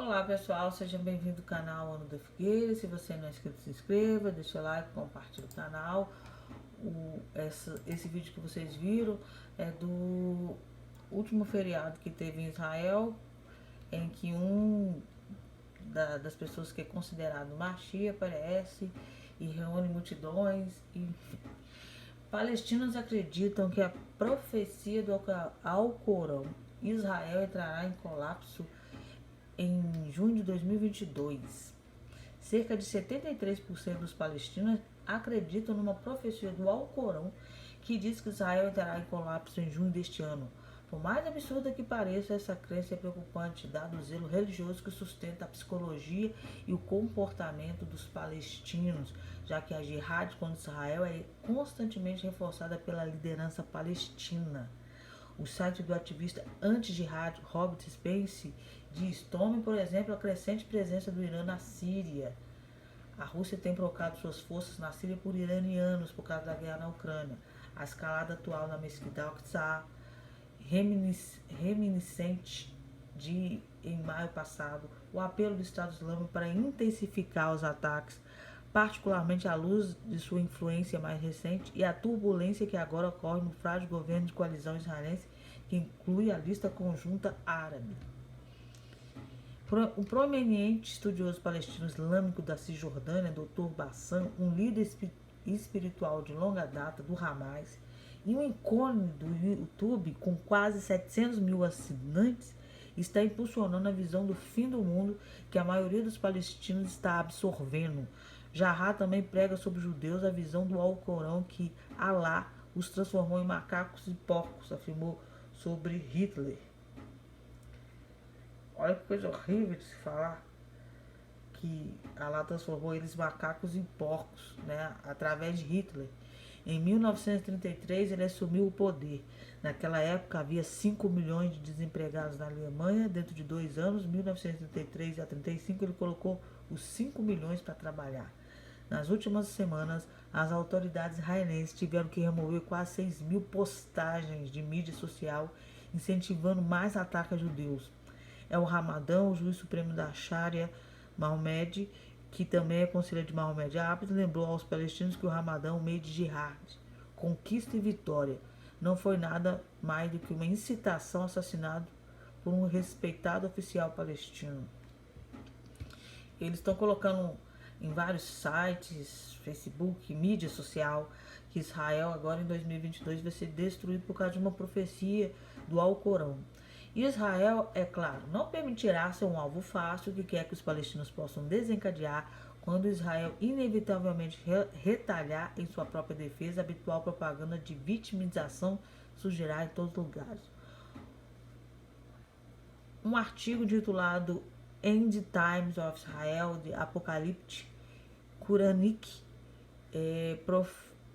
Olá pessoal, seja bem-vindo ao canal Ana da Figueira. Se você não é inscrito, se inscreva, deixa o like, compartilhe o canal. Esse vídeo que vocês viram é do último feriado que teve em Israel, em que das pessoas que é considerado Machia aparece e reúne multidões. Palestinos acreditam que a profecia do Alcorão, Israel entrará em colapso em junho de 2022. Cerca de 73% dos palestinos acreditam numa profecia do Alcorão que diz que Israel entrará em colapso em junho deste ano. Por mais absurda que pareça, essa crença é preocupante, dado o zelo religioso que sustenta a psicologia e o comportamento dos palestinos, já que a jihad contra Israel é constantemente reforçada pela liderança palestina. O site do ativista anti-jihad Robert Spence diz: tome, por exemplo, a crescente presença do Irã na Síria. A Rússia tem trocado suas forças na Síria por iranianos por causa da guerra na Ucrânia. A escalada atual na mesquita Al-Aqsa, reminiscente de em maio passado, o apelo do Estado Islâmico para intensificar os ataques, particularmente à luz de sua influência mais recente, e a turbulência que agora ocorre no frágil governo de coalizão israelense, que inclui a lista conjunta árabe. O proeminente estudioso palestino islâmico da Cisjordânia, Dr. Bassam, um líder espiritual de longa data do Hamas e um ícone do YouTube com quase 700 mil assinantes, está impulsionando a visão do fim do mundo que a maioria dos palestinos está absorvendo. Jarrah também prega sobre os judeus a visão do Alcorão que Alá os transformou em macacos e porcos, afirmou sobre Hitler. Olha que coisa horrível de se falar, que Alá transformou eles em macacos e porcos, né, através de Hitler. Em 1933 ele assumiu o poder. Naquela época havia 5 milhões de desempregados na Alemanha. Dentro de 2 anos, 1933 a 35, ele colocou os 5 milhões para trabalhar. Nas últimas semanas, as autoridades israelenses tiveram que remover quase 6 mil postagens de mídia social incentivando mais ataques a judeus. É o Ramadão, o juiz supremo da Sharia, Mohammed, que também é conselheiro de Mohammed Abed, lembrou aos palestinos que o Ramadão, o mês de jihad, conquista e vitória, não foi nada mais do que uma incitação ao assassinato por um respeitado oficial palestino. Eles estão colocando em vários sites, Facebook, mídia social, que Israel agora em 2022 vai ser destruído por causa de uma profecia do Alcorão. Israel, é claro, não permitirá ser um alvo fácil que quer que os palestinos possam desencadear quando Israel inevitavelmente retalhar em sua própria defesa. A habitual propaganda de vitimização surgirá em todos os lugares. Um artigo titulado End Times of Israel, de Apocalyptic Quranic,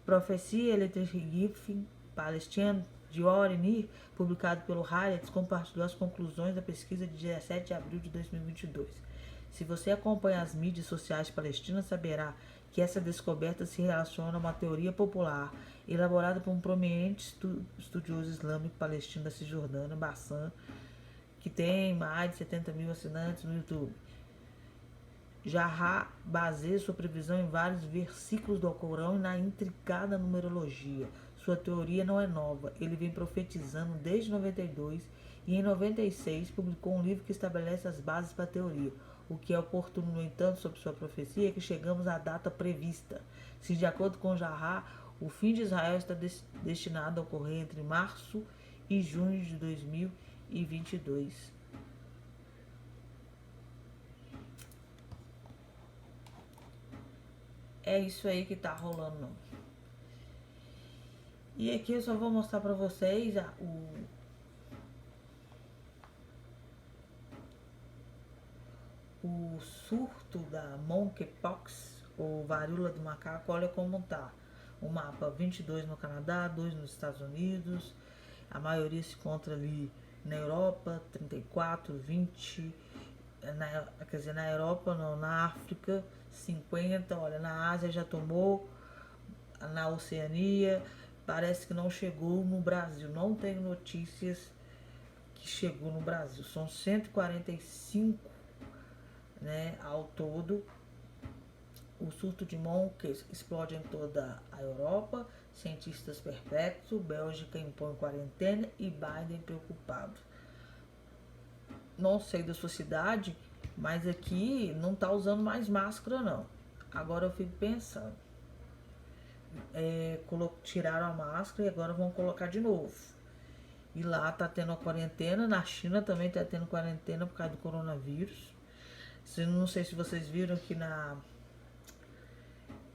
Prophecy Electric Gifting Palestine, de Orenir, publicado pelo Haaretz, compartilhou as conclusões da pesquisa de 17 de abril de 2022. Se você acompanha as mídias sociais palestinas, saberá que essa descoberta se relaciona a uma teoria popular elaborada por um prominente estudioso islâmico palestino da Cisjordânia, Bassam, que tem mais de 70 mil assinantes no YouTube. Jarrah baseia sua previsão em vários versículos do Alcorão e na intricada numerologia. Sua teoria não é nova, ele vem profetizando desde 92 e em 96 publicou um livro que estabelece as bases para a teoria. O que é oportuno, no entanto, sobre sua profecia é que chegamos à data prevista. Se, de acordo com Jarrah, o fim de Israel está destinado a ocorrer entre março e junho de 2022. É isso aí que tá rolando. E aqui eu só vou mostrar pra vocês o surto da monkeypox, ou varíola do macaco. Olha como tá. O mapa: 22 no Canadá, 2 nos Estados Unidos. A maioria se encontra ali na Europa, 34, 20. Quer dizer, na Europa não, na África, 50. Olha, na Ásia já tomou, na Oceania. Parece que não chegou no Brasil. Não tenho notícias que chegou no Brasil. São 145 né? Ao todo, o surto de Monkey explode em toda a Europa, cientistas perplexos, Bélgica impõe quarentena e Biden preocupado. Não sei da sua cidade, mas aqui não tá usando mais máscara não. Agora eu fico pensando, tiraram a máscara e agora vão colocar de novo. E lá tá tendo a quarentena, na China também tá tendo quarentena por causa do coronavírus. Não sei se vocês viram que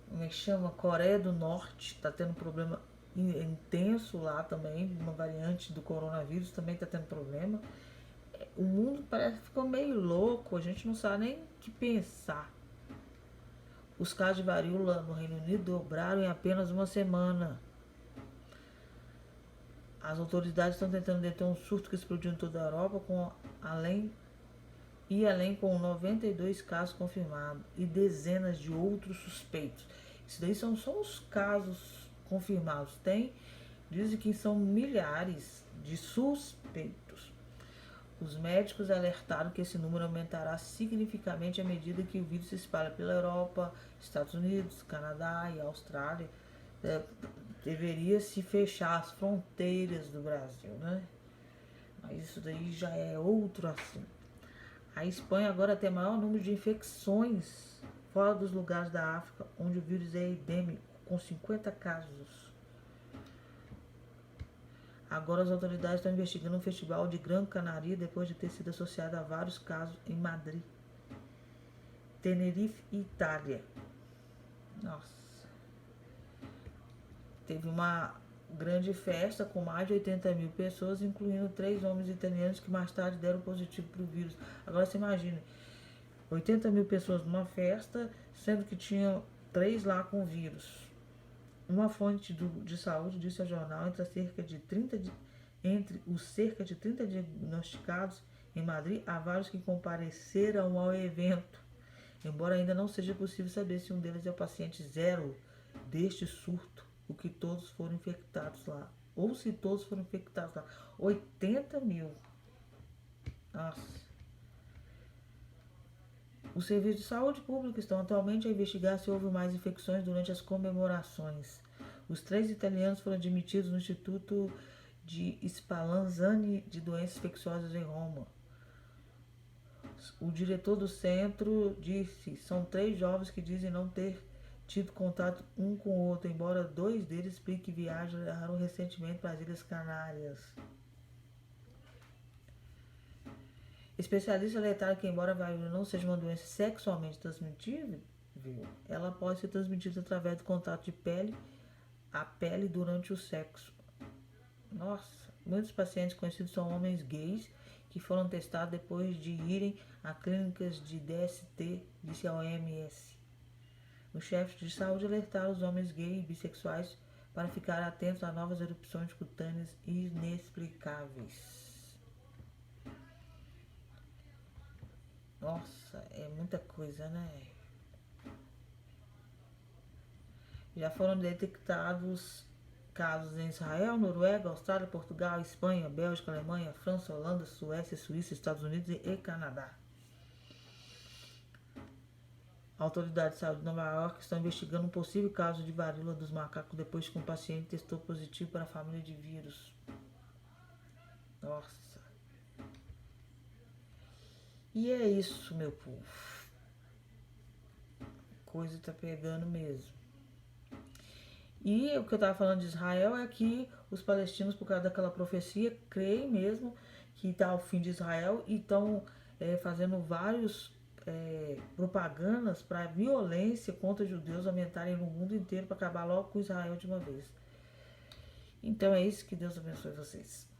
como é que chama? Coreia do Norte tá tendo problema intenso lá também, uma variante do coronavírus também tá tendo problema. O mundo parece que ficou meio louco, a gente não sabe nem o que pensar. Os casos de varíola no Reino Unido dobraram em apenas uma semana. As autoridades estão tentando deter um surto que explodiu em toda a Europa, além com 92 casos confirmados e dezenas de outros suspeitos. Isso daí são só os casos confirmados. Dizem que são milhares de suspeitos. Os médicos alertaram que esse número aumentará significativamente à medida que o vírus se espalha pela Europa, Estados Unidos, Canadá e Austrália. Deveria se fechar as fronteiras do Brasil, né? Mas isso daí já é outro assunto. A Espanha agora tem o maior número de infecções fora dos lugares da África, onde o vírus é endêmico, com 50 casos. Agora as autoridades estão investigando um festival de Gran Canaria depois de ter sido associado a vários casos em Madrid, Tenerife e Itália. Nossa. Teve uma grande festa com mais de 80 mil pessoas, incluindo 3 homens italianos que mais tarde deram positivo para o vírus. Agora você imagina, 80 mil pessoas numa festa, sendo que tinham 3 lá com vírus. Uma fonte de saúde disse ao jornal entre os cerca de 30 diagnosticados em Madrid, há vários que compareceram ao evento, embora ainda não seja possível saber se um deles é o paciente zero deste surto, o que todos foram infectados lá, ou se todos foram infectados lá. 80 mil. Nossa. Os serviços de saúde pública estão atualmente a investigar se houve mais infecções durante as comemorações. Os 3 italianos foram admitidos no Instituto de Spallanzani de Doenças Infecciosas em Roma. O diretor do centro disse: são 3 jovens que dizem não ter tido contato um com o outro, embora 2 deles expliquem que viajaram recentemente para as Ilhas Canárias. Especialistas alertaram que, embora a varíola não seja uma doença sexualmente transmitível, ela pode ser transmitida através do contato de pele a pele durante o sexo. Nossa, muitos pacientes conhecidos são homens gays que foram testados depois de irem a clínicas de DST, disse a OMS. Os chefes de saúde alertaram os homens gays e bissexuais para ficar atentos a novas erupções cutâneas inexplicáveis. Nossa, é muita coisa, né? Já foram detectados casos em Israel, Noruega, Austrália, Portugal, Espanha, Bélgica, Alemanha, França, Holanda, Suécia, Suíça, Estados Unidos e Canadá. Autoridades de saúde de Nova York estão investigando um possível caso de varíola dos macacos depois que um paciente testou positivo para a família de vírus. Nossa. E é isso, meu povo. Coisa tá pegando mesmo. E o que eu estava falando de Israel é que os palestinos, por causa daquela profecia, creem mesmo que está o fim de Israel e estão fazendo vários propagandas para a violência contra os judeus aumentarem no mundo inteiro para acabar logo com Israel de uma vez. Então é isso, que Deus abençoe vocês.